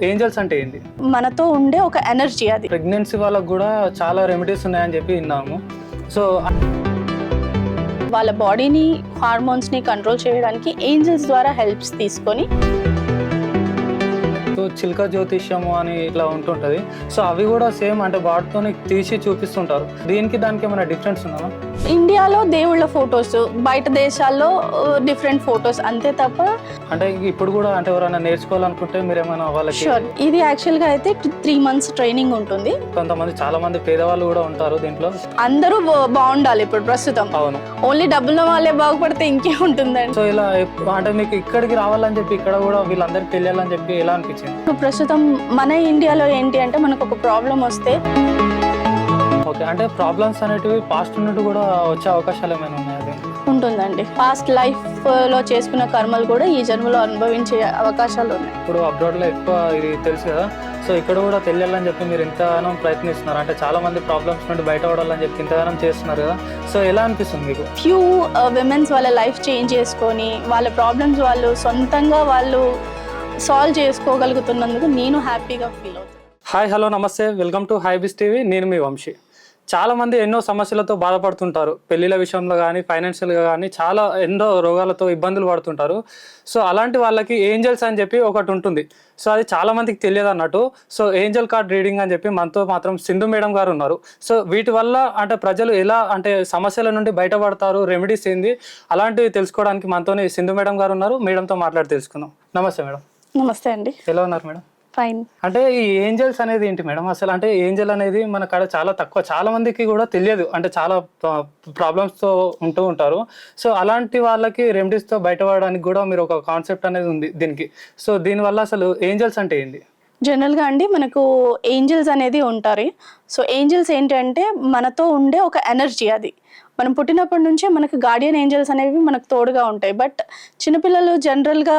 Angels అంటే ఏంటి? మనతో ఉండే ఒక ఎనర్జీ అది. ప్రెగ్నెన్సీ వాళ్ళకు కూడా చాలా రెమెడీస్ ఉన్నాయని చెప్పి విన్నాము. సో వాళ్ళ బాడీని హార్మోన్స్ని కంట్రోల్ చేయడానికి ఏంజల్స్ ద్వారా హెల్ప్స్ తీసుకొని చిల్క జ్యోతిష్యము అని ఇట్లా ఉంటుంటది. సో అవి కూడా సేమ్ అంటే వాటితో తీసి చూపిస్తుంటారు. దీనికి దానికి ఏమైనా డిఫరెన్స్ ఉందా? ఇండియాలో దేవుళ్ళ ఫొటోస్, బయట దేశాల్లో డిఫరెంట్ ఫొటోస్, అంతే తప్ప. అంటే ఇప్పుడు కూడా అంటే ఎవరైనా నేర్చుకోవాలనుకుంటే మీరు ఏమైనా వాళ్ళకి? షూర్. ఇది యాక్చువల్గా అయితే 3 months ట్రైనింగ్ ఉంటుంది. కొంతమంది చాలా మంది పేదవాళ్ళు కూడా ఉంటారు దీంట్లో. అందరూ బాగుండాలి ఇప్పుడు ప్రస్తుతం. అవును. ఓన్లీ డబ్బుల వాళ్ళే బాగుపడితే ఇంకే ఉంటుందండి. సో ఇలా అంటే మీకు ఇక్కడికి రావాలని చెప్పి ఇక్కడ కూడా వీళ్ళందరికీ తెలియాలని చెప్పి ఎలా అనిపించింది? ప్రస్తుతం మన ఇండియాలో ఏంటి అంటే మనకు ఒక ప్రాబ్లం వస్తే, ఓకే, అంటే ప్రాబ్లమ్స్ అనేటివి పాస్ట్ నుండి కూడా వచ్చే అవకాశాలు ఏమైనా ఉన్నాయా? ఉంటుందండి. పాస్ట్ లైఫ్ లో చేసుకున్న కర్మలు కూడా ఈ జన్మలో అనుభవించే అవకాశాలు ఉన్నాయి. ఇప్పుడు అబ్రాడ్ లో ఎక్కువ ఇది తెలుసు కదా, సో ఇక్కడ కూడా తెలియాలని చెప్పి మీరు ఇంతగానో ప్రయత్నిస్తున్నారు. అంటే చాలా మంది ప్రాబ్లమ్స్ నుండి బయటపడాలని చెప్పి ఇంతగానో చేస్తున్నారు కదా, సో ఎలా అనిపిస్తుంది మీకు? ఫ్యూ విమెన్స్ వాళ్ళ లైఫ్ చేంజ్ చేసుకొని వాళ్ళ ప్రాబ్లమ్స్ వాళ్ళు సొంతంగా వాళ్ళు సాల్వ్ చేసుకోగలుగుతున్నందుకు నేను హ్యాపీగా ఫీల్ అవుతాను. హాయ్, హలో, నమస్తే, వెల్కమ్ టు హైబిస్ టీవీ. నేను మీ వంశీ. చాలా మంది ఎన్నో సమస్యలతో బాధపడుతుంటారు. పెళ్లిళ్ళ విషయంలో కానీ, ఫైనాన్షియల్గా కానీ చాలా ఎన్నో రోగాలతో ఇబ్బందులు పడుతుంటారు. సో అలాంటి వాళ్ళకి ఏంజల్స్ అని చెప్పి ఒకటి ఉంటుంది. సో అది చాలా మందికి తెలియదు అన్నట్టు. సో ఏంజల్ కార్డ్ రీడింగ్ అని చెప్పి మనతో మాత్రం సింధు మేడం గారు ఉన్నారు. సో వీటి వల్ల అంటే ప్రజలు ఎలా అంటే సమస్యల నుండి బయటపడతారు, రెమెడీస్ ఏంది, అలాంటివి తెలుసుకోవడానికి మనతోనే సింధు మేడం గారు ఉన్నారు. మేడంతో మాట్లాడి తెలుసుకుందాం. నమస్తే మేడం. నమస్తే అండి. ఎలా ఉన్నారు మేడం? ఫైన్. అంటే ఈ ఏంజల్స్ అనేది ఏంటి మేడం అసలు? అంటే ఏంజల్ అనేది మన కాడ చాలా తక్కువ, చాలా మందికి కూడా తెలియదు. అంటే చాలా ప్రాబ్లమ్స్తో ఉంటూ ఉంటారు. సో అలాంటి వాళ్ళకి రెమెడీస్తో బయటపడడానికి కూడా మీరు ఒక కాన్సెప్ట్ అనేది ఉంది దీనికి. సో దీనివల్ల అసలు ఏంజల్స్ అంటే ఏంటి? జనరల్గా అండి మనకు ఏంజల్స్ అనేది ఉంటారు. సో ఏంజల్స్ ఏంటంటే మనతో ఉండే ఒక ఎనర్జీ అది. మనం పుట్టినప్పటి నుంచే మనకు గార్డియన్ ఏంజల్స్ అనేవి మనకు తోడుగా ఉంటాయి. బట్ చిన్నపిల్లలు జనరల్గా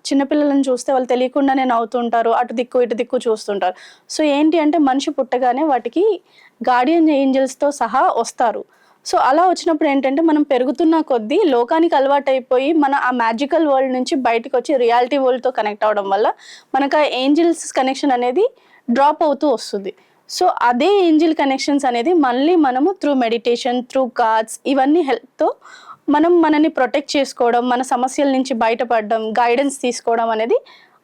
చిన్నపిల్లలను చూస్తే వాళ్ళు తెలియకుండానే నవ్వుతుంటారు, అటు దిక్కు ఇటు దిక్కు చూస్తుంటారు. సో ఏంటి అంటే మనిషి పుట్టగానే వాటికి గార్డియన్ ఏంజల్స్తో సహా వస్తారు. సో అలా వచ్చినప్పుడు ఏంటంటే మనం పెరుగుతున్న కొద్దీ లోకానికి అలవాటు అయిపోయి మన ఆ మ్యాజికల్ వరల్డ్ నుంచి బయటకు వచ్చి రియాలిటీ వరల్డ్తో కనెక్ట్ అవ్వడం వల్ల మనకు ఆ ఏంజల్స్ కనెక్షన్ అనేది డ్రాప్ అవుతూ వస్తుంది. సో అదే ఏంజిల్ కనెక్షన్స్ అనేది మళ్ళీ మనము త్రూ మెడిటేషన్, త్రూ కార్డ్స్, ఇవన్నీ హెల్ప్తో మనం మనని ప్రొటెక్ట్ చేసుకోవడం, మన సమస్యల నుంచి బయటపడడం, గైడెన్స్ తీసుకోవడం అనేది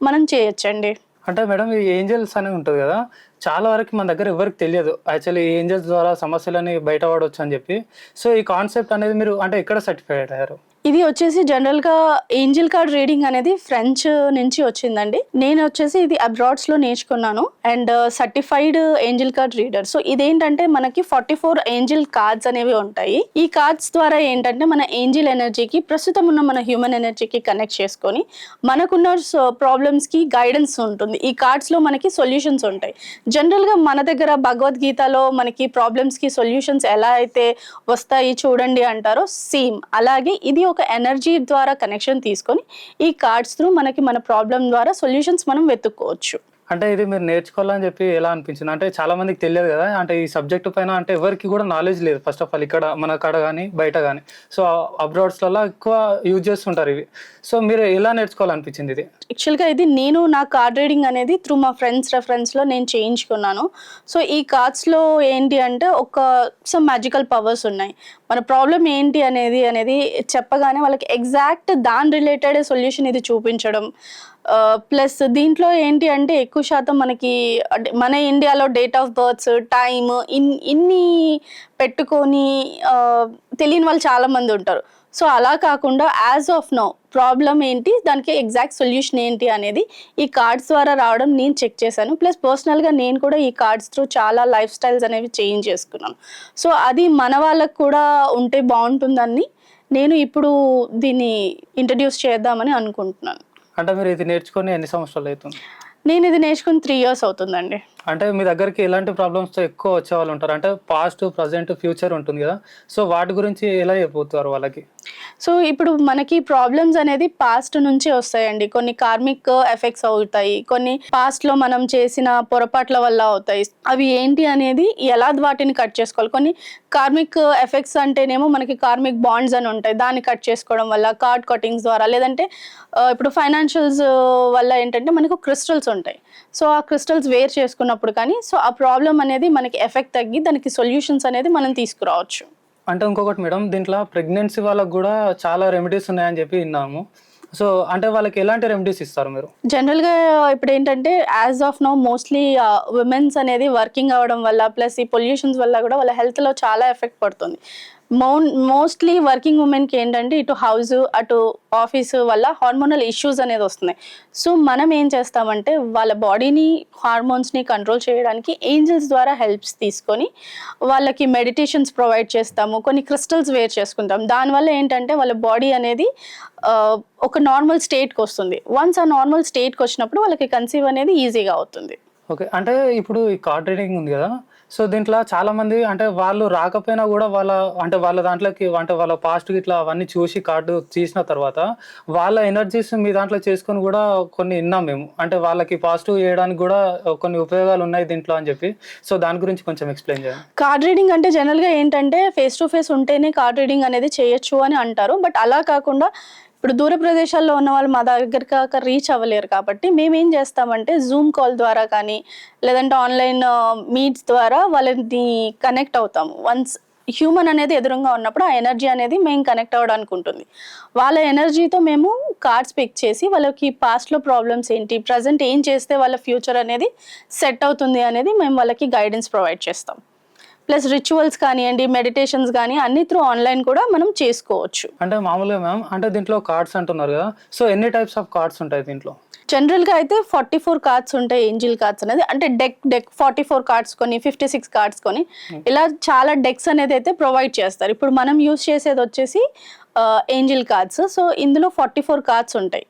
మనం చేయొచ్చండి. అంటే మేడం ఈ ఏంజల్స్ అనేది ఉంటుంది కదా, చాలా వరకు మన దగ్గర ఎవరికి తెలియదు యాక్చువల్లీ ఈ ఏంజల్స్ ద్వారా సమస్యలని బయటపడవచ్చు అని చెప్పి. సో ఈ కాన్సెప్ట్ అనేది మీరు అంటే ఎక్కడ సర్టిఫైడ్ అయ్యారు? ఇది వచ్చేసి జనరల్గా ఏంజిల్ కార్డ్ రీడింగ్ అనేది ఫ్రెంచ్ నుంచి వచ్చిందండి. నేను వచ్చేసి ఇది అబ్రాడ్స్లో నేర్చుకున్నాను and certified angel card reader. So ఇదేంటంటే మనకి 44 ఏంజిల్ కార్డ్స్ అనేవి ఉంటాయి. ఈ కార్డ్స్ ద్వారా ఏంటంటే మన ఏంజిల్ ఎనర్జీకి, ప్రస్తుతం ఉన్న మన హ్యూమన్ ఎనర్జీకి కనెక్ట్ చేసుకొని మనకున్న ప్రాబ్లమ్స్కి గైడెన్స్ ఉంటుంది. ఈ కార్డ్స్లో మనకి సొల్యూషన్స్ ఉంటాయి. జనరల్గా మన దగ్గర భగవద్గీతలో మనకి ప్రాబ్లమ్స్కి సొల్యూషన్స్ ఎలా అయితే వస్తాయి చూడండి అంటారో, సేమ్ అలాగే ఇది ఒక ఎనర్జీ ద్వారా కనెక్షన్ తీసుకొని ఈ కార్డ్స్ త్రూ మనకి మన ప్రాబ్లం ద్వారా సొల్యూషన్స్ మనం వెతుక్కోవచ్చు. అంటే ఇది మీరు నేర్చుకోవాలని చెప్పి ఎలా అనిపించింది? అంటే చాలా మందికి తెలియదు కదా, అంటే ఈ సబ్జెక్ట్ పైన అంటే ఎవరికి కూడా నాలెడ్జ్ లేదు ఫస్ట్ ఆఫ్ ఆల్, ఇక్కడ మన కాడ కానీ బయట కానీ. సో అబ్రాడ్స్లలో ఎక్కువ యూజ్ చేస్తుంటారు ఇవి. సో మీరు ఎలా నేర్చుకోవాలనిపించింది ఇది? యాక్చువల్గా ఇది నేను నా కార్డ్ రీడింగ్ అనేది త్రూ మా ఫ్రెండ్స్ రెఫరెన్స్లో నేను చేయించుకున్నాను. సో ఈ కార్డ్స్లో ఏంటి అంటే సమ్ మ్యాజికల్ పవర్స్ ఉన్నాయి. మన ప్రాబ్లం ఏంటి అనేది చెప్పగానే వాళ్ళకి ఎగ్జాక్ట్ దాని రిలేటెడ్ సొల్యూషన్ ఇది చూపించడం. ప్లస్ దీంట్లో ఏంటి అంటే ఎక్కువ శాతం మనకి మన ఇండియాలో డేట్ ఆఫ్ బర్త్స్, టైమ్ ఇన్ని పెట్టుకొని తెలియని వాళ్ళు చాలామంది ఉంటారు. సో అలా కాకుండా యాజ్ ఆఫ్ నౌ ప్రాబ్లం ఏంటి, దానికి ఎగ్జాక్ట్ సొల్యూషన్ ఏంటి అనేది ఈ కార్డ్స్ ద్వారా రావడం నేను చెక్ చేశాను. ప్లస్ పర్సనల్గా నేను కూడా ఈ కార్డ్స్ త్రూ చాలా లైఫ్ స్టైల్స్ అనేవి చేంజ్ చేసుకున్నాను. సో అది మన వాళ్ళకు కూడా ఉంటే బాగుంటుందని నేను ఇప్పుడు దీన్ని ఇంట్రడ్యూస్ చేద్దామని అనుకుంటున్నాను. అంటే మీరు ఇది నేర్చుకొని ఎన్ని సంవత్సరాలు అవుతుంది? నేను ఇది నేర్చుకుని 3 years అవుతుందండి. అంటే మీ దగ్గరికి ఎలాంటి ప్రాబ్లమ్స్తో ఎక్కువ వచ్చే వాళ్ళు ఉంటారు? అంటే పాస్ట్, ప్రజెంట్, ఫ్యూచర్ ఉంటుంది కదా, సో వాటి గురించి ఎలా చెప్పిపోతారు వాళ్ళకి? సో ఇప్పుడు మనకి ప్రాబ్లమ్స్ అనేది పాస్ట్ నుంచి వస్తాయండి. కొన్ని కార్మిక్ ఎఫెక్ట్స్ అవుతాయి, కొన్ని పాస్ట్ లో మనం చేసిన పొరపాట్ల వల్ల అవుతాయి. అవి ఏంటి అనేది ఎలా వాటిని కట్ చేసుకోవాలి. కొన్ని కార్మిక్ ఎఫెక్ట్స్ అంటేనేమో మనకి కార్మిక్ బాండ్స్ అని ఉంటాయి, దాన్ని కట్ చేసుకోవడం వల్ల, కార్డ్ కటింగ్స్ ద్వారా, లేదంటే ఇప్పుడు ఫైనాన్షియల్స్ వల్ల ఏంటంటే మనకు క్రిస్టల్స్ ఉంటాయి. సో ఆ క్రిస్టల్స్ వేర్ చేసుకున్నప్పుడు కానీ సో ఆ ప్రాబ్లం అనేది మనకి ఎఫెక్ట్ తగ్గి దానికి సొల్యూషన్స్ అనేది మనం తీసుకురావచ్చు. అంటే ఇంకొకటి మేడం, దీంట్లో ప్రెగ్నెన్సీ వాళ్ళకి కూడా చాలా రెమెడీస్ ఉన్నాయని చెప్పి విన్నాము. సో అంటే వాళ్ళకి ఎలాంటి రెమెడీస్ ఇస్తారు మీరు? జనరల్‌గా ఇప్పుడు ఏంటంటే as of now mostly women's అనేది వర్కింగ్ అవ్వడం వల్ల ప్లస్ ఈ పొల్యూషన్స్ వల్ల కూడా వాళ్ళ హెల్త్‌లో చాలా ఎఫెక్ట్ పడుతుంది. మోస్ట్‌లీ వర్కింగ్ ఉమెన్‌కి ఏంటంటే ఇటు హౌస్ అటు ఆఫీస్ వల్ల హార్మోనల్ ఇష్యూస్ అనేది వస్తున్నాయి. సో మనం ఏం చేస్తామంటే వాళ్ళ బాడీని హార్మోన్స్‌ని కంట్రోల్ చేయడానికి ఏంజెల్స్ ద్వారా హెల్ప్స్ తీసుకొని వాళ్ళకి మెడిటేషన్స్ ప్రొవైడ్ చేస్తాము. కొన్ని క్రిస్టల్స్ వేర్ చేసుకుంటాం. దానివల్ల ఏంటంటే వాళ్ళ బాడీ అనేది ఒక నార్మల్ స్టేట్‌కి వస్తుంది. వన్స్ ఆ నార్మల్ స్టేట్‌కి వచ్చినప్పుడు వాళ్ళకి కన్సీవ్ అనేది ఈజీగా అవుతుంది. ఓకే. అంటే ఇప్పుడు ఈ కార్డ్ రీడింగ్ ఉంది కదా, సో దీంట్లో చాలామంది అంటే వాళ్ళు రాకపోయినా కూడా వాళ్ళ దాంట్లోకి అంటే వాళ్ళ పాస్ట్ ఇట్లా అవన్నీ చూసి కార్డు తీసిన తర్వాత వాళ్ళ ఎనర్జీస్ మీ దాంట్లో చేసుకొని కూడా కొన్ని విన్నాం మేము. అంటే వాళ్ళకి పాజిటివ్ చేయడానికి కూడా కొన్ని ఉపయోగాలు ఉన్నాయి దీంట్లో అని చెప్పి. సో దాని గురించి కొంచెం ఎక్స్ప్లెయిన్ చేయండి. కార్డ్ రీడింగ్ అంటే జనరల్‌గా ఏంటంటే ఫేస్ టు ఫేస్ ఉంటేనే కార్డ్ రీడింగ్ అనేది చేయొచ్చు అని అంటారు. బట్ అలా కాకుండా ఇప్పుడు దూర ప్రదేశాల్లో ఉన్న వాళ్ళు మా దగ్గరకి రీచ్ అవ్వలేరు కాబట్టి మేమేం చేస్తామంటే జూమ్ కాల్ ద్వారా కానీ లేదంటే ఆన్లైన్ మీట్స్ ద్వారా వాళ్ళని కనెక్ట్ అవుతాము. వన్స్ హ్యూమన్ అనేది ఎదురుగా ఉన్నప్పుడు ఆ ఎనర్జీ అనేది మేము కనెక్ట్ అవ్వడానికి ఉంటుంది. వాళ్ళ ఎనర్జీతో మేము కార్డ్స్ పిక్ చేసి వాళ్ళకి పాస్ట్లో ప్రాబ్లమ్స్ ఏంటి, ప్రజెంట్ ఏం చేస్తే వాళ్ళ ఫ్యూచర్ అనేది సెట్ అవుతుంది అనేది మేము వాళ్ళకి గైడెన్స్ ప్రొవైడ్ చేస్తాం. ప్లస్ రిచువల్స్ కానివ్వండి, మెడిటేషన్స్ కానీ అన్ని త్రూ ఆన్లైన్ కూడా మనం చేసుకోవచ్చు. అంటే మామూలుగా మ్యామ్, అంటే దీంట్లో కార్డ్స్ అంటున్నారు కదా, సో ఎన్ని టైప్స్ ఆఫ్ కార్డ్స్ ఉంటాయి దీంట్లో? జనరల్‌గా అయితే 44 కార్డ్స్ ఉంటాయి. ఏంజిల్ కార్డ్స్ అనేది అంటే డెక్ 44 కార్డ్స్ కొని 56 కార్డ్స్ కొని ఇలా చాలా డెక్స్ అనేది అయితే ప్రొవైడ్ చేస్తారు. ఇప్పుడు మనం యూజ్ చేసేది వచ్చేసి ఏంజిల్ కార్డ్స్. సో ఇందులో 44 కార్డ్స్ ఉంటాయి.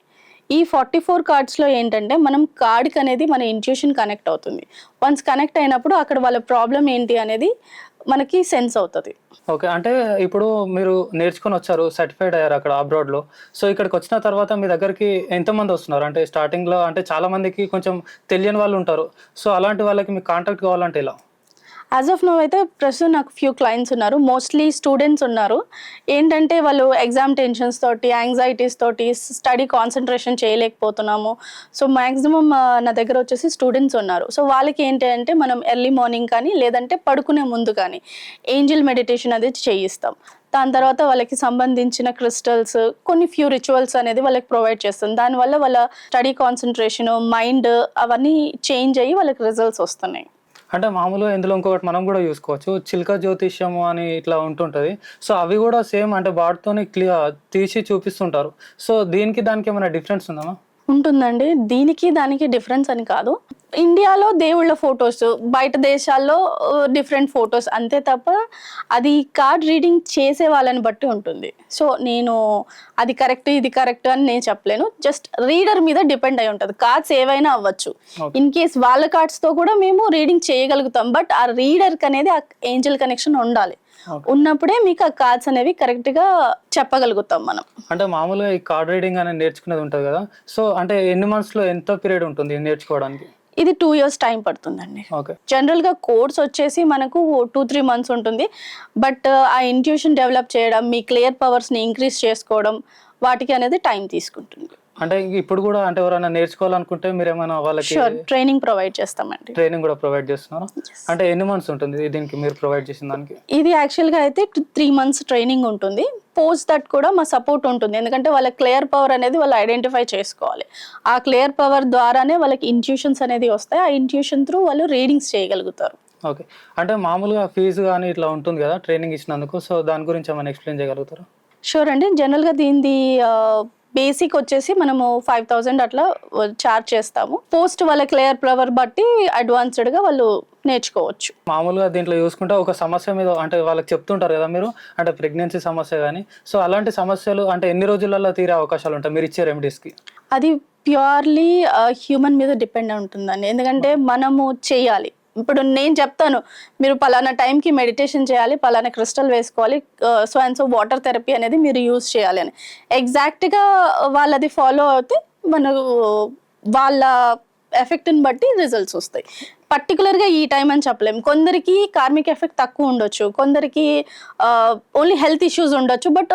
ఈ 44 కార్డ్స్‌లో ఏంటంటే మనం కార్డ్‌కి అనేది మన ఇంట్యూషన్ కనెక్ట్ అవుతుంది. వన్స్ కనెక్ట్ అయినప్పుడు అక్కడ వాళ్ళ ప్రాబ్లం ఏంటి అనేది మనకి సెన్స్ అవుతుంది. ఓకే. అంటే ఇప్పుడు మీరు నేర్చుకొని వచ్చారు, సర్టిఫైడ్ అయ్యారు అక్కడ అబ్రాడ్‌లో. సో ఇక్కడికి వచ్చిన తర్వాత మీ దగ్గరికి ఎంతమంది వస్తున్నారు? అంటే స్టార్టింగ్‌లో అంటే చాలా మందికి కొంచెం తెలియని వాళ్ళు ఉంటారు. సో అలాంటి వాళ్ళకి మీకు కాంటాక్ట్ కావాలంటే ఎలా? యాజ్ ఆఫ్ నౌ అయితే ప్రస్తుతం నాకు ఫ్యూ క్లయింట్స్ ఉన్నారు. మోస్ట్లీ స్టూడెంట్స్ ఉన్నారు. ఏంటంటే వాళ్ళు ఎగ్జామ్ టెన్షన్స్ తోటి, యాంగ్జైటీస్ తోటి స్టడీ కాన్సన్ట్రేషన్ చేయలేకపోతున్నాము. సో మ్యాక్సిమం నా దగ్గర వచ్చేసి స్టూడెంట్స్ ఉన్నారు. సో వాళ్ళకి ఏంటి అంటే మనం ఎర్లీ మార్నింగ్ కానీ లేదంటే పడుకునే ముందు కానీ ఏంజిల్ మెడిటేషన్ అది చేయిస్తాం. దాని తర్వాత వాళ్ళకి సంబంధించిన క్రిస్టల్స్ కొన్ని ఫ్యూ రిచువల్స్ అనేది వాళ్ళకి ప్రొవైడ్ చేస్తుంది. దానివల్ల వాళ్ళ స్టడీ కాన్సన్ట్రేషన్, మైండ్ అవన్నీ చేంజ్ అయ్యి వాళ్ళకి రిజల్ట్స్ వస్తున్నాయి. అంటే మామూలుగా ఇందులో ఇంకొకటి మనం కూడా చూసుకోవచ్చు, చిలక జ్యోతిష్యము అని ఇట్లా ఉంటుంటుంది. సో అవి కూడా సేమ్ అంటే వాటితోని తీసి చూపిస్తుంటారు. సో దీనికి దానికి ఏమైనా డిఫరెన్స్ ఉందా? ఉంటుందండి. దీనికి దానికి డిఫరెన్స్ అని కాదు. ఇండియాలో దేవుళ్ళ ఫొటోస్, బయట దేశాల్లో డిఫరెంట్ ఫొటోస్ అంతే తప్ప అది కార్డ్ రీడింగ్ చేసే వాళ్ళని బట్టి ఉంటుంది. సో నేను అది కరెక్ట్ ఇది కరెక్ట్ అని నేను చెప్పలేను. జస్ట్ రీడర్ మీద డిపెండ్ అయి ఉంటుంది. కార్డ్స్ ఏవైనా అవ్వచ్చు. ఇన్ కేస్ వాళ్ళ కార్డ్స్తో కూడా మేము రీడింగ్ చేయగలుగుతాం. బట్ ఆ రీడర్కి అనేది ఆ ఏంజల్ కనెక్షన్ ఉండాలి. ఉన్నప్పుడే మీకు ఆ కార్డ్స్ అనేవి కరెక్ట్ గా చెప్పగలుగుతాం మనం. అంటే మామూలుగా ఈ కార్డ్ రీడింగ్ అనేది నేర్చుకునేది ఉంటుంది కదా, సో అంటే ఎన్ని మంత్స్ లో ఎంత పీరియడ్ ఉంటుంది నేర్చుకోవడానికి? ఇది 2 years టైం పడుతుందండి. ఓకే. జనరల్ గా కోర్స్ వచ్చేసి మనకు 2-3 months ఉంటుంది. బట్ ఆ ఇంట్యూషన్ డెవలప్ చేయడం, మీ క్లియర్ పవర్స్ ని ఇంక్రీజ్ చేసుకోవడం వాటికి అనేది టైం తీసుకుంటుంది. అంటే ఇప్పుడు కూడా అంటే ఎవరైనా నేర్చుకోవాలనుకుంటే మీరు ఏమైనా వాళ్ళకి ట్రైనింగ్ ప్రొవైడ్ చేస్తామండి. ట్రైనింగ్ కూడా ప్రొవైడ్ చేస్తున్నారు? అంటే ఎన్ని మంత్స్ ఉంటుంది దీనికి మీరు ప్రొవైడ్ చేసిన దానికి? ఇది యాక్చువల్గా అయితే 3 months ట్రైనింగ్ ఉంటుంది. పోస్ట్ దట్ కూడా మా సపోర్ట్ ఉంటుంది. ఎందుకంటే వాళ్ళ క్లియర్ పవర్ అనేది వాళ్ళు ఐడెంటిఫై చేసుకోవాలి. ఆ క్లియర్ పవర్ ద్వారానే వాళ్ళకి ఇంట్యూషన్స్ అనేది వస్తాయి. ఆ ఇంట్యూషన్ త్రూ వాళ్ళు రీడింగ్స్ చేయగలుగుతారు. ఓకే. అంటే మామూలుగా ఫీజు కానీ ఇట్లా ఉంటుంది కదా ట్రైనింగ్ ఇచ్చినందుకు, సో దాని గురించి ఏమైనా ఎక్స్ప్లెయిన్ చేయగలుగుతారా? షూర్ అండి. జనరల్గా దీనిది బేసిక్ వచ్చేసి మనము 5,000 అట్లా చార్జ్ చేస్తాము. పోస్ట్ వాళ్ళ క్లియర్ పవర్ బట్టి అడ్వాన్స్డ్గా వాళ్ళు నేర్చుకోవచ్చు. మామూలుగా దీంట్లో చూసుకుంటే ఒక సమస్య మీద అంటే వాళ్ళకి చెప్తుంటారు కదా మీరు, అంటే ప్రెగ్నెన్సీ సమస్య కానీ, సో అలాంటి సమస్యలు అంటే ఎన్ని రోజులలో తీరే అవకాశాలు ఉంటాయి మీరు ఇచ్చే రెమెడీస్కి? అది ప్యూర్లీ హ్యూమన్ మీద డిపెండ్ ఉంటుందండి. ఎందుకంటే మనము చేయాలి. ఇప్పుడు నేను చెప్తాను, మీరు పలానా టైంకి మెడిటేషన్ చేయాలి, పలానా క్రిస్టల్ వేసుకోవాలి, so and so water therapy అనేది మీరు యూజ్ చేయాలి అని. ఎగ్జాక్ట్గా వాళ్ళది ఫాలో అవుతే మనకు వాళ్ళ ఎఫెక్ట్ని బట్టి రిజల్ట్స్ వస్తాయి. పర్టికులర్గా ఈ టైం అని చెప్పలేము. కొందరికి కార్మిక్ ఎఫెక్ట్ తక్కువ ఉండొచ్చు, కొందరికి ఓన్లీ హెల్త్ ఇష్యూస్ ఉండొచ్చు, బట్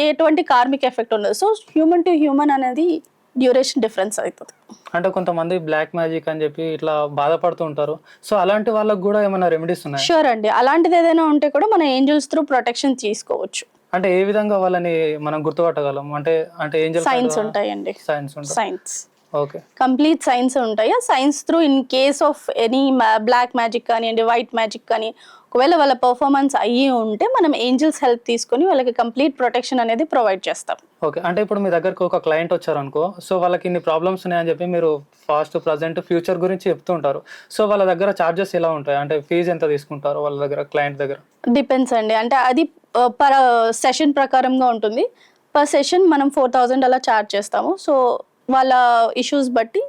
ఎటువంటి కార్మిక్ ఎఫెక్ట్ ఉండదు. సో హ్యూమన్ టు హ్యూమన్ అనేది డ్యూరేషన్ డిఫరెన్స్ అవుతుంది. అంటే కొంతమంది బ్లాక్ మ్యాజిక్ అని చెప్పి ఇట్లా బాధపడుతూ ఉంటారు. సో అలాంటి వాళ్ళకి కూడా ఏమైనా రెమెడీస్ ఉన్నాయి? షూర్ అండి. అలాంటిది ఏదైనా ఉంటే కూడా మన ఏంజల్స్ త్రూ ప్రొటెక్షన్ తీసుకోవచ్చు. అంటే ఏ విధంగా వాళ్ళని మనం గుర్తుపట్టగలం? అంటే అంటే ఏంజల్ సైన్స్ ఉంటాయండి. సైన్స్ ఉంటాయి. Signs okay. కంప్లీట్ సైన్స్ ఉంటాయి. ఆ signs through in case of any black magic కానివ్వండి, వైట్ మ్యాజిక్ కానీ ఒకవేళ వాళ్ళ పర్ఫార్మెన్స్ అయ్యి ఉంటే మనం ఏంజల్స్ హెల్ప్ తీసుకొని వాళ్ళకి కంప్లీట్ ప్రొటెక్షన్ అనేది ప్రొవైడ్ చేస్తాం. ఓకే. అంటే ఇప్పుడు మీ దగ్గరకు ఒక క్లయింట్ వచ్చారనుకో, సో వాళ్ళకి ఇన్ని ప్రాబ్లమ్స్ ఉన్నాయని చెప్పి మీరు ఫాస్ట్, ప్రజెంట్, ఫ్యూచర్ గురించి చెప్తూ ఉంటారు. సో వాళ్ళ దగ్గర ఛార్జెస్ ఎలా ఉంటాయి? అంటే ఫీజు ఎంత తీసుకుంటారు వాళ్ళ దగ్గర, క్లయింట్ దగ్గర? డిపెండ్స్ అండి. అంటే అది పర్ సెషన్ ప్రకారంగా ఉంటుంది. పర్ సెషన్ మనం 4000 అలా ఛార్జ్ చేస్తాము. సో వాళ్ళ ఇష్యూస్ బట్టి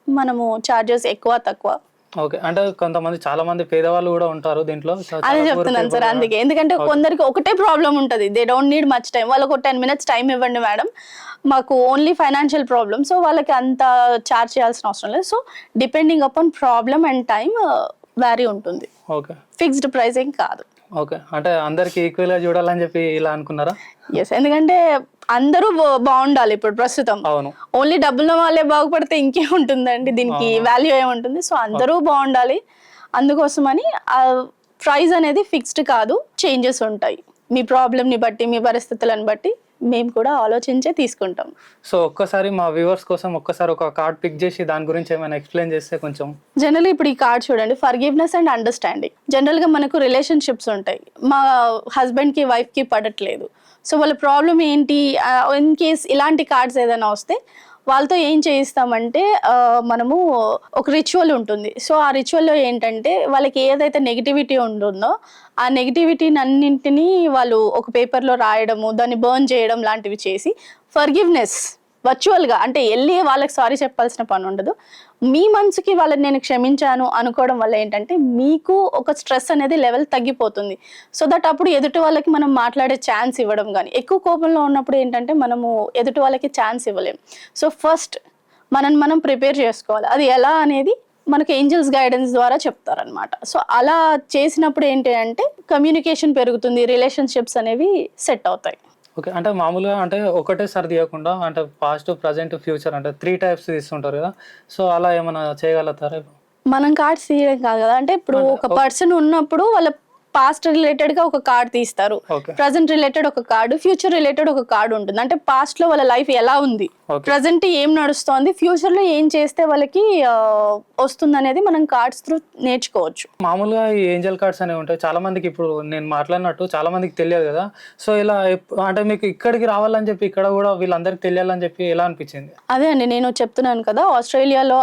మనము ఛార్జెస్ ఎక్కువ తక్కువ. ఓకే. అంటే కొంతమంది చాలా మంది పేదవాళ్ళు కూడా ఉంటారు దీంట్లో. అదే చెప్తున్నాను సార్. అందుకే, ఎందుకంటే కొందరికి ఒకటే ప్రాబ్లం ఉంటుంది, they don't need much time. వాళ్ళకి ఒక 10 minutes టైం ఇవ్వండి మేడం, మాకు ఓన్లీ ఫైనాన్షియల్ ప్రాబ్లమ్, సో వాళ్ళకి అంత ఛార్జ్ చేయాల్సిన అవసరం లేదు. So depending upon problem and time vary ఉంటుంది. ఓకే. ఫిక్స్డ్ ప్రైసింగ్ కాదు. ఓకే. అంటే అందరికి ఈక్వల్ గా చూడాలని చెప్పి ఇలా అనుకున్నారా? ఎస్, ఎందుకంటే అందరూ బాగుండాలి ఇప్పుడు ప్రస్తుతం. అవును. ఓన్లీ డబ్బుల వాళ్ళే బాగుపడితే ఇంకేముంటుందండి, దీనికి వాల్యూ ఏముంటుంది. సో అందరూ బాగుండాలి, అందుకోసమని ప్రైస్ అనేది ఫిక్స్డ్ కాదు, చేంజెస్ ఉంటాయి. మీ ప్రాబ్లమ్ని బట్టి, మీ పరిస్థితులను బట్టి మేము కూడా ఆలోచించే తీసుకుంటాం. సో ఒక్కసారి మా వ్యూవర్స్ కోసం ఒక్కసారి ఒక కార్డ్ పిక్ చేసి దాని గురించి ఏమైనా ఎక్స్ప్లెయిన్ చేస్తే కొంచెం. జనరల్లీ ఇప్పుడు ఈ కార్డ్ చూడండి, ఫర్గివ్నెస్ అండ్ అండర్స్టాండింగ్. జనరల్గా మనకు రిలేషన్షిప్స్ ఉంటాయి, మా హస్బెండ్కి వైఫ్కి పడట్లేదు, సో వాళ్ళ ప్రాబ్లం ఏంటి, ఇన్ కేస్ ఇలాంటి కార్డ్స్ ఏదైనా వస్తే వాళ్ళతో ఏం చేయిస్తామంటే మనము ఒక రిచువల్ ఉంటుంది. సో ఆ రిచువల్లో ఏంటంటే వాళ్ళకి ఏదైతే నెగిటివిటీ ఉంటుందో ఆ నెగిటివిటీని అన్నింటినీ వాళ్ళు ఒక పేపర్లో రాయడము, దాన్ని బర్న్ చేయడం లాంటివి చేసి ఫర్గివ్నెస్ వర్చువల్గా, అంటే వెళ్ళి వాళ్ళకి సారీ చెప్పాల్సిన పని ఉండదు. మీ మనసుకి వాళ్ళని నేను క్షమించాను అనుకోవడం వల్ల ఏంటంటే మీకు ఒక స్ట్రెస్ అనేది లెవెల్ తగ్గిపోతుంది. సో దట్ అప్పుడు ఎదుటి వాళ్ళకి మనం మాట్లాడే ఛాన్స్ ఇవ్వడం, కానీ ఎక్కువ కోపంలో ఉన్నప్పుడు ఏంటంటే మనము ఎదుటి వాళ్ళకి ఛాన్స్ ఇవ్వలేం. సో ఫస్ట్ మనం ప్రిపేర్ చేసుకోవాలి. అది ఎలా అనేది మనకు ఏంజల్స్ గైడెన్స్ ద్వారా చెప్తారనమాట. సో అలా చేసినప్పుడు ఏంటి అంటే కమ్యూనికేషన్ పెరుగుతుంది, రిలేషన్షిప్స్ అనేవి సెట్ అవుతాయి. ఓకే. అంటే మామూలుగా అంటే ఒకటేసారి తీయకుండా అంటే పాస్ట్, ప్రజెంట్, ఫ్యూచర్ అంటే 3 types తీసుకుంటారు కదా, సో అలా ఏమైనా చేయగలుగుతారా? మనం కార్డ్స్ తీయడం కాదు కదా, అంటే ఇప్పుడు ఒక పర్సన్ ఉన్నప్పుడు వాళ్ళ పాస్ట్ రిలేటెడ్ గా ఒక కార్డ్ తీస్తారు, ప్రజెంట్ రిలేటెడ్ ఒక కార్డు, ఫ్యూచర్ రిలేటెడ్ ఒక కార్డు ఉంటుంది. అంటే పాస్ట్ లో వాళ్ళ లైఫ్ ఎలా ఉంది, ప్రజెంట్ ఏం నడుస్తోంది, ఫ్యూచర్ లో ఏం చేస్తే వాళ్ళకి వస్తుంది అనేది మనం కార్డ్స్ త్రూ నేర్చుకోవచ్చు. మామూలుగా ఈ ఏంజల్ కార్డ్స్ అనేవి ఉంటాయి చాలా మందికి, ఇప్పుడు నేను మాట్లాడినట్టు చాలా మందికి తెలియదు కదా, సో ఇలా అంటే మీకు ఇక్కడికి రావాలని చెప్పి ఇక్కడ కూడా వీళ్ళందరికీ తెలియాలని చెప్పి ఎలా అనిపించింది? అదే అండి, నేను చెప్తున్నాను కదా, ఆస్ట్రేలియాలో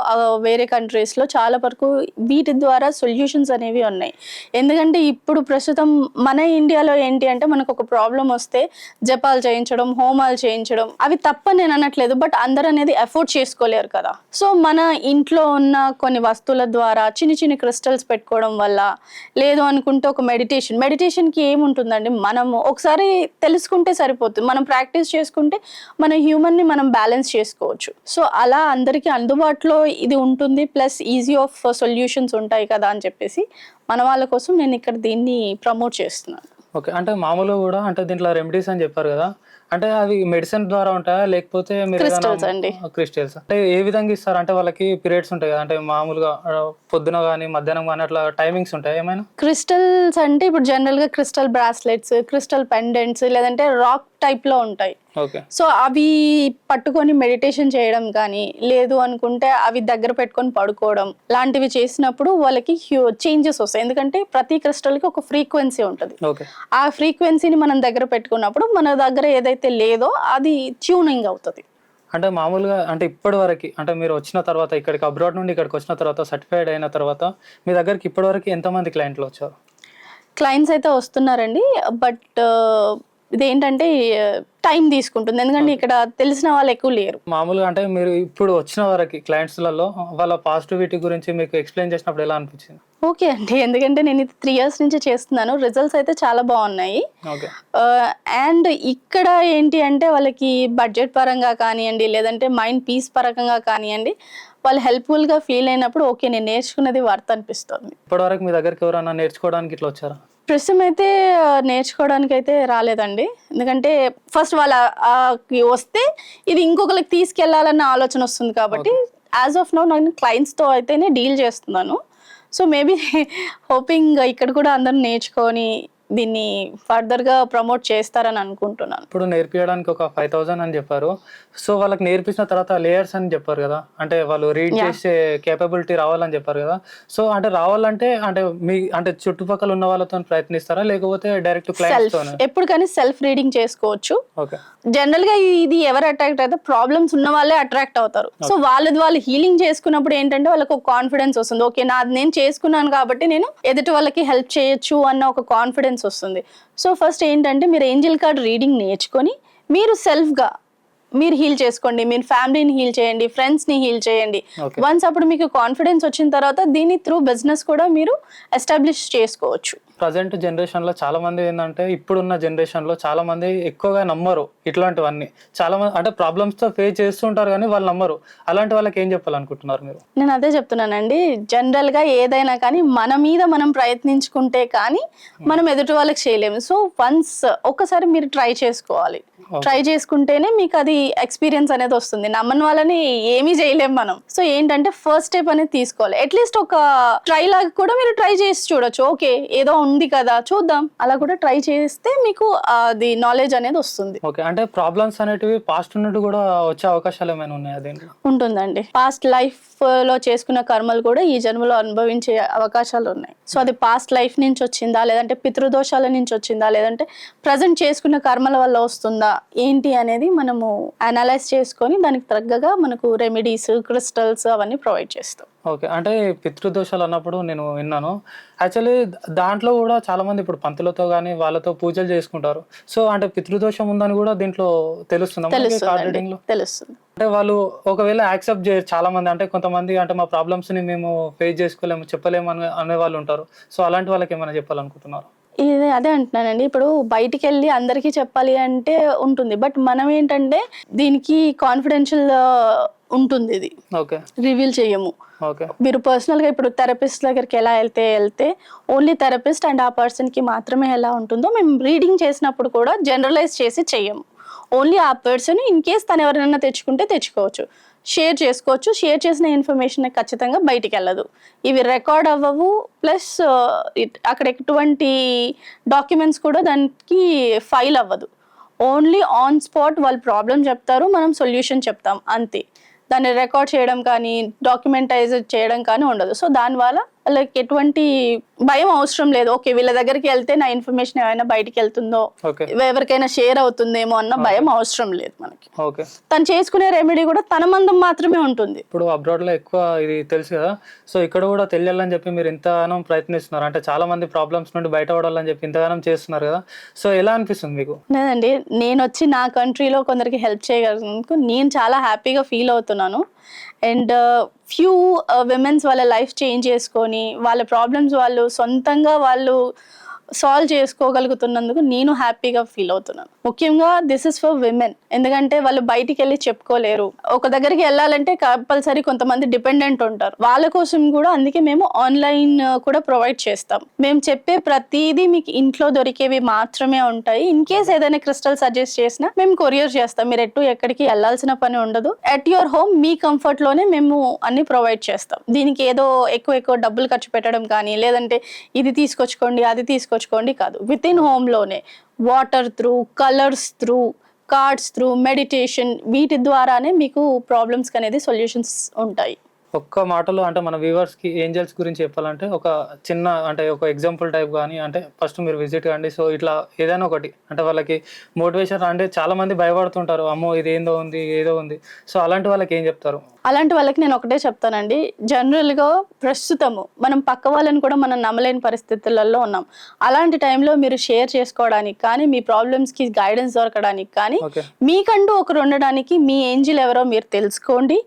వేరే కంట్రీస్ లో చాలా వరకు వీటి ద్వారా సొల్యూషన్స్ అనేవి ఉన్నాయి. ఎందుకంటే ఇప్పుడు ప్రస్తుతం మన ఇండియాలో ఏంటి అంటే మనకు ఒక ప్రాబ్లం వస్తే జపాలు చేయించడం, హోమాలు చేయించడం అవి తప్పని నేను అనట్లేదు, బట్ అందరూ అనేది ఎఫోర్డ్ చేసుకోలేరు కదా. సో మన ఇంట్లో ఉన్న కొన్ని వస్తువుల ద్వారా చిన్న చిన్న క్రిస్టల్స్ పెట్టుకోవడం వల్ల, లేదు అనుకుంటే ఒక మెడిటేషన్కి ఏముంటుందండి, మనం ఒకసారి తెలుసుకుంటే సరిపోతుంది, మనం ప్రాక్టీస్ చేసుకుంటే మన హ్యూమన్ని మనం బ్యాలెన్స్ చేసుకోవచ్చు. సో అలా అందరికీ అందుబాటులో ఇది ఉంటుంది, ప్లస్ ఈజీ ఆఫ్ సొల్యూషన్స్ ఉంటాయి కదా అని చెప్పేసి మన వాళ్ళ కోసం నేను ఇక్కడ దీన్ని ప్రమోట్ చేస్తున్నాను. ఓకే. అంటే మామూలుగా కూడా అంటే దీంట్లో రెమెడీస్ అని చెప్పారు కదా, అంటే అవి మెడిసిన్ ద్వారా ఉంటాయా లేకపోతే క్రిస్టల్స్ అండి? క్రిస్టల్స్ అంటే ఏ విధంగా ఇస్తారు? అంటే వాళ్ళకి పీరియడ్స్ ఉంటాయి కదా, అంటే మామూలుగా పొద్దున కానీ మధ్యాహ్నం కానీ అట్లా టైమింగ్స్ ఉంటాయి ఏమైనా? క్రిస్టల్స్ అంటే ఇప్పుడు జనరల్ గా క్రిస్టల్ బ్రాస్లెట్స్, క్రిస్టల్ పెండెంట్స్, లేదంటే రాక్ టైప్ లో ఉంటాయి. సో అవి పట్టుకొని మెడిటేషన్ చేయడం కానీ, లేదు అనుకుంటే అవి దగ్గర పెట్టుకొని పడుకోవడం లాంటివి చేసినప్పుడు వాళ్ళకి చేంజెస్ వస్తాయి. ఎందుకంటే ప్రతి క్రిస్టల్ కి ఒక ఫ్రీక్వెన్సీ ఉంటుంది. ఆ ఫ్రీక్వెన్సీని మనం దగ్గర పెట్టుకున్నప్పుడు మన దగ్గర ఏదైతే లేదో అది ట్యూనింగ్ అవుతుంది. అంటే మామూలుగా అంటే ఇప్పటి వరకు అంటే మీరు వచ్చిన తర్వాత ఇక్కడికి అబ్రాడ్ నుండి ఇక్కడికి వచ్చిన తర్వాత సర్టిఫైడ్ అయిన తర్వాత మీ దగ్గరికి ఇప్పటి వరకు ఎంతమంది క్లయింట్లు వచ్చారు? క్లయింట్స్ అయితే వస్తున్నారండి, బట్ ఇదేంటంటే టైం తీసుకుంటుంది, ఎందుకంటే ఇక్కడ తెలిసిన వాళ్ళు ఎక్కువ లేరు. మామూలుగా అంటే మీరు ఇప్పుడు వచ్చిన వరకు క్లయింట్స్లలో వాళ్ళ పాజిటివిటీ గురించి మీకు ఎక్స్ప్లెయిన్ చేసినప్పుడు ఎలా అనిపించింది? ఓకే అండి, ఎందుకంటే నేను ఇది 3 years నుంచి చేస్తున్నాను, రిజల్ట్స్ అయితే చాలా బాగున్నాయి. ఓకే. అండ్ ఇక్కడ ఏంటి అంటే వాళ్ళకి బడ్జెట్ పరంగా కానివ్వండి, లేదంటే మైండ్ పీస్ పరంగా కానివ్వండి, వాళ్ళు హెల్ప్ఫుల్గా ఫీల్ అయినప్పుడు ఓకే నేను నేర్చుకున్నది వర్త్ అనిపిస్తుంది. ఇప్పటివరకు మీ దగ్గరికి ఎవరైనా నేర్చుకోవడానికి ఇట్లా వచ్చారా? ప్రస్తుతం అయితే నేర్చుకోవడానికి అయితే రాలేదండి, ఎందుకంటే ఫస్ట్ వాళ్ళ వస్తే ఇది ఇంకొకరికి తీసుకెళ్లాలన్న ఆలోచన వస్తుంది కాబట్టి యాజ్ ఆఫ్ నౌ నేను క్లయింట్స్తో అయితేనే డీల్ చేస్తున్నాను. సో మేబీ హోపింగ్ ఇక్కడ కూడా అందరూ నేర్చుకొని దీన్ని ఫర్దర్గా ప్రమోట్ చేస్తారని అనుకుంటున్నాను. ఇప్పుడు నేర్పించడానికి ఒక 5,000 అని చెప్పారు. సో వాళ్ళకి నేర్పించిన తర్వాత లేయర్స్ అని చెప్పారు కదా, అంటే వాళ్ళు రీడ్ చేసే కేపబిలిటీ రావాలని చెప్పారు కదా. సో అంటే రావాలంటే అంటే మీ అంటే చుట్టుపక్కల ఉన్న వాళ్ళతో ప్రయత్నిస్తారా లేకపోతే డైరెక్ట్ క్లయింట్స్ తోనే? ఎప్పుడు కానీ సెల్ఫ్ రీడింగ్ చేసుకోవచ్చు. ఓకే. జనరల్ గా ఇది ఎవరు అట్రాక్ట్ అయితే ప్రాబ్లమ్స్ ఉన్న వాళ్ళే అట్రాక్ట్ అవుతారు. సో వాళ్ళు హీలింగ్ చేసుకున్నప్పుడు ఏంటంటే వాళ్ళకి ఒక కాన్ఫిడెన్స్ వస్తుంది, ఓకే నేను చేసుకున్నాను కాబట్టి నేను ఎదుటి వాళ్ళకి హెల్ప్ చేయొచ్చు అన్న ఒక కాన్ఫిడెన్స్ వస్తుంది. సో ఫస్ట్ ఏంటంటే మీరు ఏంజెల్ కార్డ్ రీడింగ్ నేర్చుకొని మీరు సెల్ఫ్గా మీరు హీల్ చేసుకోండి, మీరు ఫ్యామిలీని హీల్ చేయండి, ఫ్రెండ్స్ని హీల్ చేయండి. వన్స్ అప్పుడు మీకు కాన్ఫిడెన్స్ వచ్చిన తర్వాత దీని త్రూ బిజినెస్ కూడా మీరు ఎస్టాబ్లిష్ చేసుకోవచ్చు. ప్రజెంట్ జనరేషన్లో చాలా మంది ఏంటంటే ఇప్పుడున్న జనరేషన్లో చాలా మంది ఎక్కువగా నమ్మరు ఇట్లాంటివన్నీ. చాలా మంది అంటే ప్రాబ్లమ్స్తో ఫేస్ చేస్తుంటారు కానీ వాళ్ళు నమ్మరు. అలాంటి వాళ్ళకి ఏం చెప్పాలనుకుంటున్నారు మీరు? నేను అదే చెప్తున్నానండి, జనరల్గా ఏదైనా కానీ మన మీద మనం ప్రయత్నించుకుంటే కానీ మనం ఎదుటి వాళ్ళకి చేయలేము. సో వన్స్ ఒక్కసారి మీరు ట్రై చేసుకోవాలి, ట్రై చేసుకుంటేనే మీకు అది ఎక్స్పీరియన్స్ అనేది వస్తుంది. నమ్మని వాళ్ళని ఏమీ చేయలేము మనం. సో ఏంటంటే ఫస్ట్ స్టెప్ అనేది తీసుకోవాలి. అట్లీస్ట్ ఒక ట్రై లాగా కూడా మీరు ట్రై చేసి చూడొచ్చు, ఓకే ఏదో ఉంది కదా చూద్దాం, అలా కూడా ట్రై చేస్తే మీకు అది నాలెడ్జ్ అనేది వస్తుంది. ఓకే. అంటే ప్రాబ్లమ్స్ అనేటివి పాస్ట్ నుండి కూడా వచ్చే అవకాశాలు ఏమైనా ఉన్నాయా దీంట్లో? ఉంటుందండి, పాస్ట్ లైఫ్ లో చేసుకున్న కర్మలు కూడా ఈ జన్మలో అనుభవించే అవకాశాలు ఉన్నాయి. సో అది పాస్ట్ లైఫ్ నుంచి వచ్చిందా, లేదంటే పితృదోషాల నుంచి వచ్చిందా, లేదంటే ప్రజెంట్ చేసుకున్న కర్మల వల్ల వస్తుందా ఏంటి అనేది మనము అనలైజ్ చేసుకొని దానికి తగ్గగా మనకు రెమెడీస్, క్రిస్టల్స్ అవన్నీ ప్రొవైడ్ చేస్తాం. ఓకే. అంటే పితృదోషాలు అన్నప్పుడు నేను విన్నాను, యాక్చువల్లీ దాంట్లో కూడా చాలా మంది ఇప్పుడు పంతులతో కానీ వాళ్ళతో పూజలు చేసుకుంటారు. సో అంటే పితృదోషం ఉందని కూడా దీంట్లో తెలుస్తుంది. తెలుస్తుంది. అంటే వాళ్ళు ఒకవేళ యాక్సెప్ట్ చేయరు చాలా మంది, అంటే కొంతమంది అంటే మా ప్రాబ్లమ్స్ ని మేము ఫేస్ చేసుకోలేము, చెప్పలేము అనే వాళ్ళు ఉంటారు. సో అలాంటి వాళ్ళకి ఏమైనా చెప్పాలనుకుంటున్నారు? ఇది అదే అంటున్నానండి, ఇప్పుడు బయటికి వెళ్ళి అందరికీ చెప్పాలి అంటే ఉంటుంది, బట్ మనం ఏంటంటే దీనికి కాన్ఫిడెన్షియల్ ఉంటుంది, ఇది రివీల్ చేయము. మీరు పర్సనల్ గా ఇప్పుడు థెరపిస్ట్ దగ్గరికి ఎలా వెళ్తే ఓన్లీ థెరపిస్ట్ అండ్ ఆ పర్సన్ కి మాత్రమే ఎలా ఉంటుందో మేము రీడింగ్ చేసినప్పుడు కూడా జనరలైజ్ చేసి చెయ్యము. ఓన్లీ ఆ పర్సన్ ఇన్ కేస్ తను ఎవరైనా తెచ్చుకుంటే తెచ్చుకోవచ్చు, షేర్ చేసుకోవచ్చు. షేర్ చేసిన ఇన్ఫర్మేషన్ ఖచ్చితంగా బయటికి వెళ్ళదు, ఇవి రికార్డ్ అవ్వవు. ప్లస్ అక్కడ ఎటువంటి డాక్యుమెంట్స్ కూడా దానికి ఫైల్ అవ్వదు. ఓన్లీ ఆన్ స్పాట్ వాళ్ళు ప్రాబ్లం చెప్తారు, మనం సొల్యూషన్ చెప్తాం అంతే. దాన్ని రికార్డ్ చేయడం కానీ డాక్యుమెంటైజ్ చేయడం కానీ ఉండదు. సో దానివల్ల వాళ్ళకి ఎటువంటి భయం అవసరం లేదు. ఓకే వీళ్ళ దగ్గరికి వెళ్తే నా ఇన్ఫర్మేషన్ ఏమైనా బయటికి వెళ్తుందో, ఎవరికైనా షేర్ అవుతుందేమో అన్న భయం అవసరం లేదు మనకి. తను చేసుకునే రెమెడీ కూడా తన మందం మాత్రమే ఉంటుంది. ఇప్పుడు అబ్రాడ్ లో ఎక్కువ ఇది తెలుసు కదా, సో ఇక్కడ కూడా తెలియాలని చెప్పి మీరు ఇంతగానం ప్రయత్నిస్తున్నారు, అంటే చాలా మంది ప్రాబ్లమ్స్ నుండి బయటపడాలని చెప్పి ఇంతగానం చేస్తున్నారు కదా. సో ఎలా అనిపిస్తుంది మీకు? లేదండి, నేను వచ్చి నా కంట్రీలో కొందరికి హెల్ప్ చేయగలిగినందుకు నేను చాలా హ్యాపీగా ఫీల్ అవుతున్నాను. అండ్ ఫ్యూ విమెన్స్ వాళ్ళ లైఫ్ చేంజ్ చేసుకొని వాళ్ళ ప్రాబ్లమ్స్ వాళ్ళు సొంతంగా వాళ్ళు సాల్వ్ చేసుకోగలుగుతున్నందుకు నేను హ్యాపీగా ఫీల్ అవుతున్నాను. ముఖ్యంగా దిస్ ఇస్ ఫర్ విమెన్, ఎందుకంటే వాళ్ళు బయటికి వెళ్ళి చెప్పుకోలేరు. ఒక దగ్గరికి వెళ్ళాలంటే కంపల్సరీ కొంతమంది డిపెండెంట్ ఉంటారు, వాళ్ళ కోసం కూడా అందుకే మేము ఆన్లైన్ కూడా ప్రొవైడ్ చేస్తాం. మేము చెప్పే ప్రతిదీ మీకు ఇంట్లో దొరికేవి మాత్రమే ఉంటాయి. ఇన్ కేస్ ఏదైనా క్రిస్టల్ సజెస్ట్ చేసినా మేము కొరియర్ చేస్తాం, మీరు ఎక్కడికి వెళ్ళాల్సిన పని ఉండదు. At your home me comfort లోనే మేము అన్ని ప్రొవైడ్ చేస్తాం. దీనికి ఏదో ఎక్కువ డబ్బులు ఖర్చు పెట్టడం కానీ, లేదంటే ఇది తీసుకొచ్చుకోండి అది తీసుకొచ్చుకోండి కాదు. విత్ ఇన్ హోమ్ లోనే water through, colours through, cards through, meditation, వీటి ద్వారానే మీకు ప్రాబ్లమ్స్ అనేది సొల్యూషన్స్ ఉంటాయి. ఒక్క మాటలో అంటే మన వ్యూవర్స్కి ఏంజల్స్ గురించి చెప్పాలంటే ఒక చిన్న అంటే ఒక ఎగ్జాంపుల్ టైప్ కానీ అంటే ఫస్ట్ మీరు విజిట్ కండి. సో ఇట్లా ఏదైనా ఒకటి అంటే వాళ్ళకి మోటివేషన్ అంటే చాలా మంది భయపడుతుంటారు, అమ్మో ఇది ఏందో ఉంది ఏదో ఉంది. సో అలాంటి వాళ్ళకి ఏం చెప్తారు? అలాంటి వాళ్ళకి నేను ఒకటే చెప్తానండి, జనరల్గా ప్రస్తుతము మనం పక్క వాళ్ళని కూడా మనం నమ్మలేని పరిస్థితులలో ఉన్నాం. అలాంటి టైంలో మీరు షేర్ చేసుకోవడానికి కానీ మీ ప్రాబ్లమ్స్కి గైడెన్స్ దొరకడానికి కానీ మీకంటూ ఒకరు ఉండడానికి మీ ఏంజిల్ ఎవరో మీరు తెలుసుకోండి.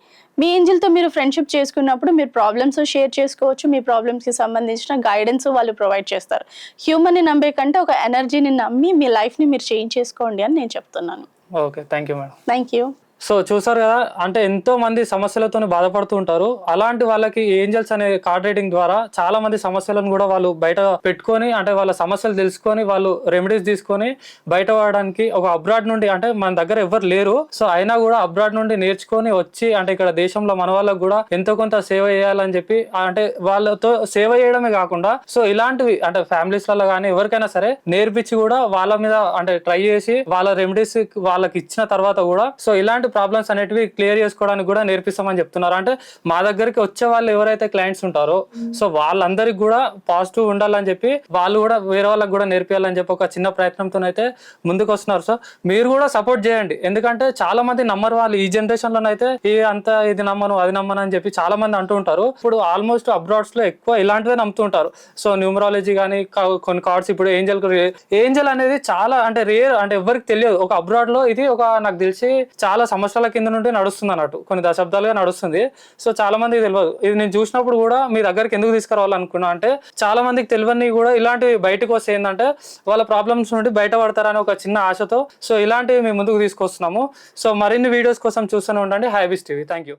మీ ఏంజిల్తో మీరు ఫ్రెండ్షిప్ చేసుకున్నప్పుడు మీరు ప్రాబ్లమ్స్ షేర్ చేసుకోవచ్చు. మీ ప్రాబ్లమ్స్కి సంబంధించిన గైడెన్స్ వాళ్ళు ప్రొవైడ్ చేస్తారు. హ్యూమన్ని నమ్మే కంటే ఒక ఎనర్జీని నమ్మి మీ లైఫ్ని మీరు చేంజ్ చేసుకోండి అని నేను చెప్తున్నాను. Okay, thank you madam. Thank you. So చూసారు కదా, అంటే ఎంతో మంది సమస్యలతో బాధపడుతూ ఉంటారు. అలాంటి వాళ్ళకి ఏంజల్స్ అనే కార్డ్ రీడింగ్ ద్వారా చాలా మంది సమస్యలను కూడా వాళ్ళు బయట పెట్టుకొని అంటే వాళ్ళ సమస్యలు తెలుసుకొని వాళ్ళు రెమెడీస్ తీసుకొని బయట పడడానికి ఒక అబ్రాడ్ నుండి అంటే మన దగ్గర ఎవరు లేరు, సో అయినా కూడా అబ్రాడ్ నుండి నేర్చుకొని వచ్చి అంటే ఇక్కడ దేశంలో మన వాళ్ళకు కూడా ఎంతో కొంత సేవ చేయాలని చెప్పి అంటే వాళ్ళతో సేవ చేయడమే కాకుండా సో ఇలాంటివి అంటే ఫ్యామిలీస్లలో కానీ ఎవరికైనా సరే నేర్పించి కూడా వాళ్ళ మీద అంటే ట్రై చేసి వాళ్ళ రెమెడీస్ వాళ్ళకి ఇచ్చిన తర్వాత కూడా సో ఇలాంటి ప్రాబ్లమ్స్ అనేటివి క్లియర్ చేసుకోవడానికి కూడా నేర్పిస్తామని చెప్తున్నారు. అంటే మా దగ్గరికి వచ్చే వాళ్ళు ఎవరైతే క్లయింట్స్ ఉంటారో సో వాళ్ళందరికి కూడా పాజిటివ్ ఉండాలని చెప్పి వాళ్ళు కూడా వేరే వాళ్ళకి కూడా నేర్పియాలని చెప్పి ఒక చిన్న ప్రయత్నంతో అయితే ముందుకు వస్తున్నారు. సో మీరు కూడా సపోర్ట్ చేయండి, ఎందుకంటే చాలా మంది నమ్మరు వాళ్ళు ఈ జనరేషన్ లోనైతే అంత ఇది నమ్మను అది నమ్మను అని చెప్పి చాలా మంది అంటూ ఉంటారు. ఇప్పుడు ఆల్మోస్ట్ అబ్రాడ్స్ లో ఎక్కువ ఇలాంటివే నమ్ముతుంటారు. సో న్యూమరాలజీ కానీ కొన్ని కార్డ్స్ ఇప్పుడు ఏంజల్ అనేది చాలా అంటే రేర్ అంటే ఎవరికి తెలియదు. ఒక అబ్రాడ్ లో ఇది ఒక నాకు తెలిసి చాలా సంవత్సరాల కింద నుండి నడుస్తుంది అన్నట్టు, కొన్ని దశాబ్దాలుగా నడుస్తుంది. సో చాలా మందికి తెలియదు. ఇది నేను చూసినప్పుడు కూడా మీ దగ్గరికి ఎందుకు తీసుకురావాలనుకున్నా అంటే చాలా మందికి తెలియని కూడా ఇలాంటివి బయటకు వస్తే ఏంటంటే వాళ్ళ ప్రాబ్లమ్స్ నుండి బయటపడతారని ఒక చిన్న ఆశతో సో ఇలాంటివి మేము ముందుకు తీసుకొస్తున్నాము. సో మరిన్ని వీడియోస్ కోసం చూస్తూనే ఉండండి హైబీస్ టీవీ. Thank you.